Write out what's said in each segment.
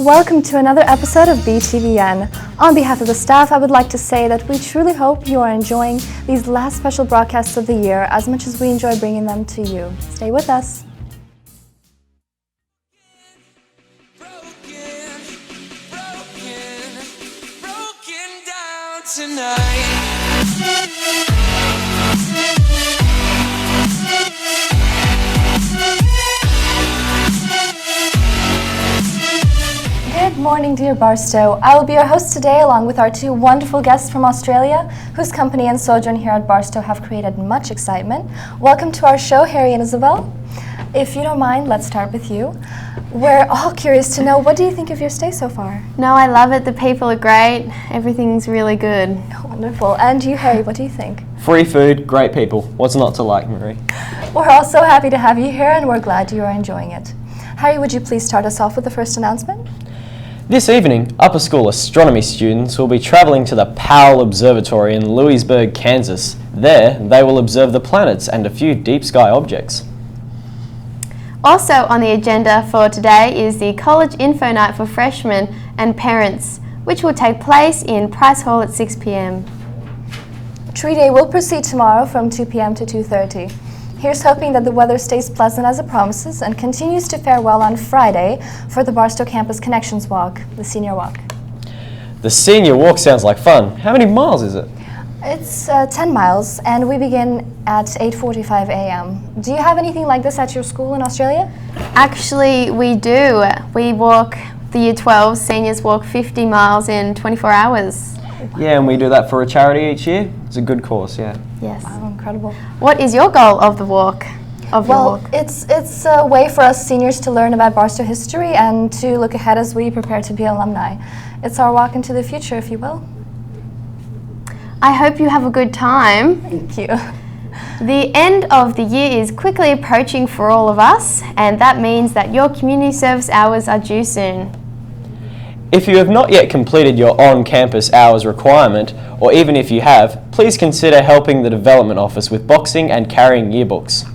welcome to another episode of BTVN. On behalf of the staff, I would like to say that we truly hope you are enjoying these last special broadcasts of the year as much as we enjoy bringing them to you. Stay with us. Broken down tonight. Good morning, dear Barstow. I will be your host today along with our two wonderful guests from Australia, whose company and sojourn here at Barstow have created much excitement. Welcome to our show, Harry and Isabel. If you don't mind, let's start with you. We're all curious to know, what do you think of your stay so far? No, I love it. The people are great. Everything's really good. Wonderful. And you, Harry, what do you think? Free food, great people. What's not to like, Marie? We're all so happy to have you here and we're glad you are enjoying it. Harry, would you please start us off with the first announcement? This evening, upper school astronomy students will be travelling to the Powell Observatory in Louisburg, Kansas. There, they will observe the planets and a few deep sky objects. Also on the agenda for today is the College Info Night for freshmen and parents, which will take place in Price Hall at 6 p.m. Tree Day will proceed tomorrow from 2 p.m. to 2:30. Here's hoping that the weather stays pleasant as it promises and continues to fare well on Friday for the Barstow Campus Connections Walk, the Senior Walk. The Senior Walk sounds like fun. How many miles is it? It's 10 miles and we begin at 8:45 a.m. Do you have anything like this at your school in Australia? Actually, we do. We walk, the Year 12 seniors walk 50 miles in 24 hours. Yeah, and we do that for a charity each year. It's a good cause, yeah. Yes. Wow, incredible. What is your goal of the walk? Well, it's a way for us seniors to learn about Barstow history and to look ahead as we prepare to be alumni. It's our walk into the future, if you will. I hope you have a good time. Thank you. The end of the year is quickly approaching for all of us, and that means that your community service hours are due soon. If you have not yet completed your on-campus hours requirement, or even if you have, please consider helping the Development Office with boxing and carrying yearbooks.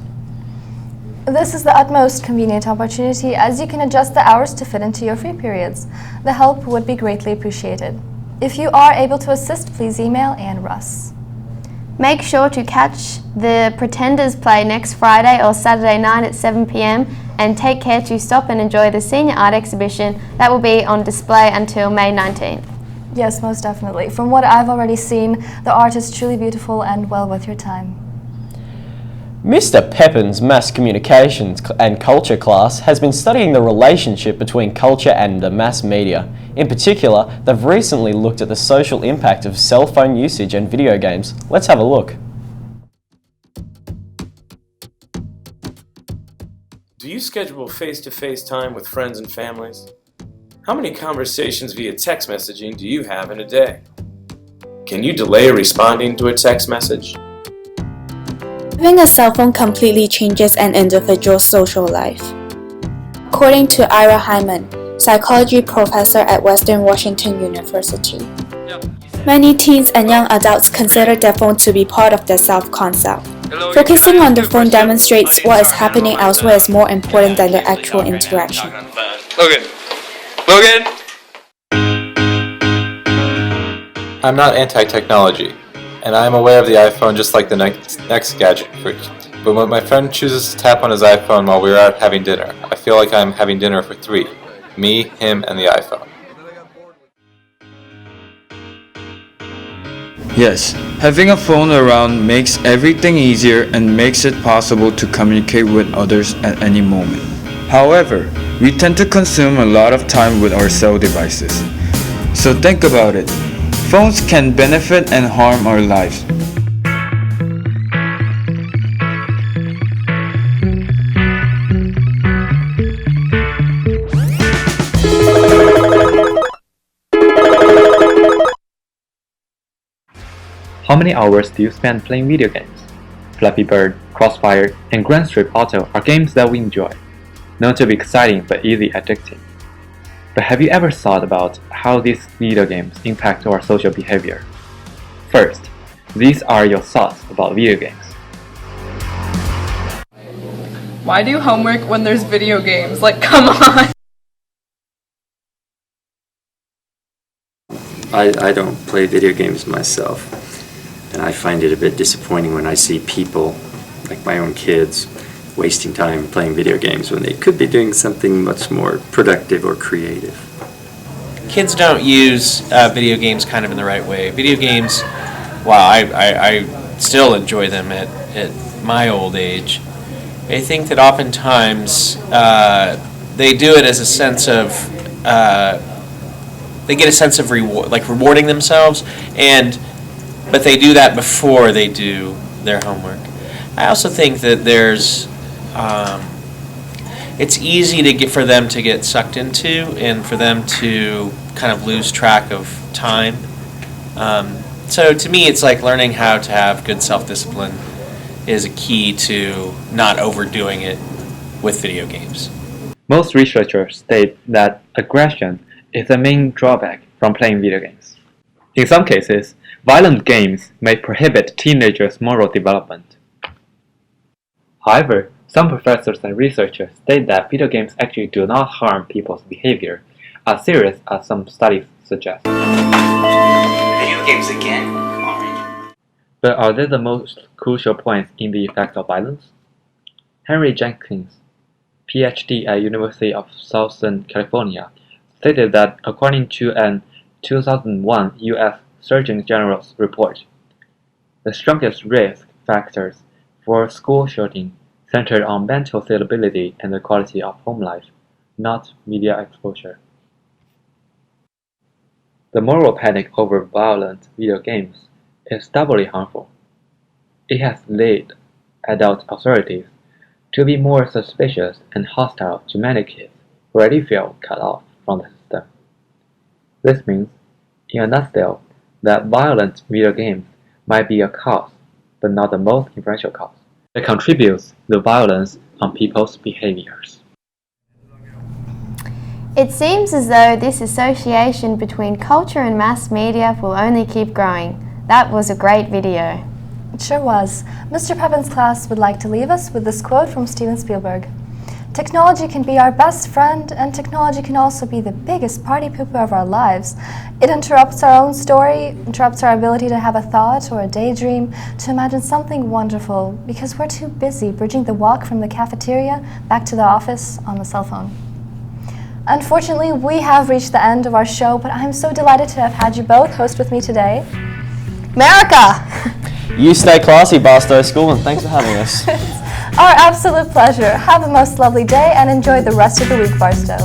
This is the utmost convenient opportunity as you can adjust the hours to fit into your free periods. The help would be greatly appreciated. If you are able to assist, please email Ann Russ. Make sure to catch the Pretenders play next Friday or Saturday night at 7 p.m. and take care to stop and enjoy the senior art exhibition that will be on display until May 19th. Yes, most definitely. From what I've already seen, the art is truly beautiful and well worth your time. Mr. Pepin's Mass Communications and Culture class has been studying the relationship between culture and the mass media. In particular, they've recently looked at the social impact of cell phone usage and video games. Let's have a look. Do you schedule face-to-face time with friends and families? How many conversations via text messaging do you have in a day? Can you delay responding to a text message? Having a cell phone completely changes an individual's social life. According to Ira Hyman, psychology professor at Western Washington University, many teens and young adults consider their phone to be part of their self-concept. Focusing on the phone demonstrates what is happening elsewhere is more important than the actual interaction. Logan! I'm not anti-technology, and I am aware of the iPhone just like the next gadget freak. But when my friend chooses to tap on his iPhone while we're out having dinner, I feel like I'm having dinner for three. Me, him, and the iPhone. Yes, having a phone around makes everything easier and makes it possible to communicate with others at any moment. However, we tend to consume a lot of time with our cell devices. So think about it. Phones can benefit and harm our lives. How many hours do you spend playing video games? Flappy Bird, Crossfire, and Grand Theft Auto are games that we enjoy, known to be exciting but easily addicting. But have you ever thought about how these video games impact our social behavior? First, these are your thoughts about video games. Why do homework when there's video games? Like, come on! I don't play video games myself, and I find it a bit disappointing when I see people, like my own kids, wasting time playing video games when they could be doing something much more productive or creative. Kids don't use video games kind of in the right way. Video games, while I still enjoy them at my old age, I think that oftentimes they do it as a sense of they get a sense of rewarding themselves, but they do that before they do their homework. I also think that it's easy for them to get sucked into and for them to kind of lose track of time. So to me, it's like learning how to have good self-discipline is a key to not overdoing it with video games. Most researchers state that aggression is the main drawback from playing video games. In some cases, violent games may prohibit teenagers' moral development. However, some professors and researchers state that video games actually do not harm people's behavior, as serious as some studies suggest. Video games again? Orange. But are they the most crucial points in the effect of violence? Henry Jenkins, PhD at University of Southern California, stated that according to an 2001 U.S. Surgeon General's report, the strongest risk factors for school shooting centered on mental stability and the quality of home life, not media exposure. The moral panic over violent video games is doubly harmful. It has led adult authorities to be more suspicious and hostile to many kids who already feel cut off from the system. This means, in a nutshell, that violent video games might be a cause, but not the most influential cause. It contributes to violence on people's behaviors. It seems as though this association between culture and mass media will only keep growing. That was a great video. It sure was. Mr. Pepin's class would like to leave us with this quote from Steven Spielberg. Technology can be our best friend, and technology can also be the biggest party pooper of our lives. It interrupts our own story, interrupts our ability to have a thought or a daydream, to imagine something wonderful, because we're too busy bridging the walk from the cafeteria back to the office on the cell phone. Unfortunately, we have reached the end of our show, but I'm so delighted to have had you both host with me today. America! You stay classy, Barstow School, and thanks for having us. Our absolute pleasure. Have a most lovely day and enjoy the rest of the week, Barstow.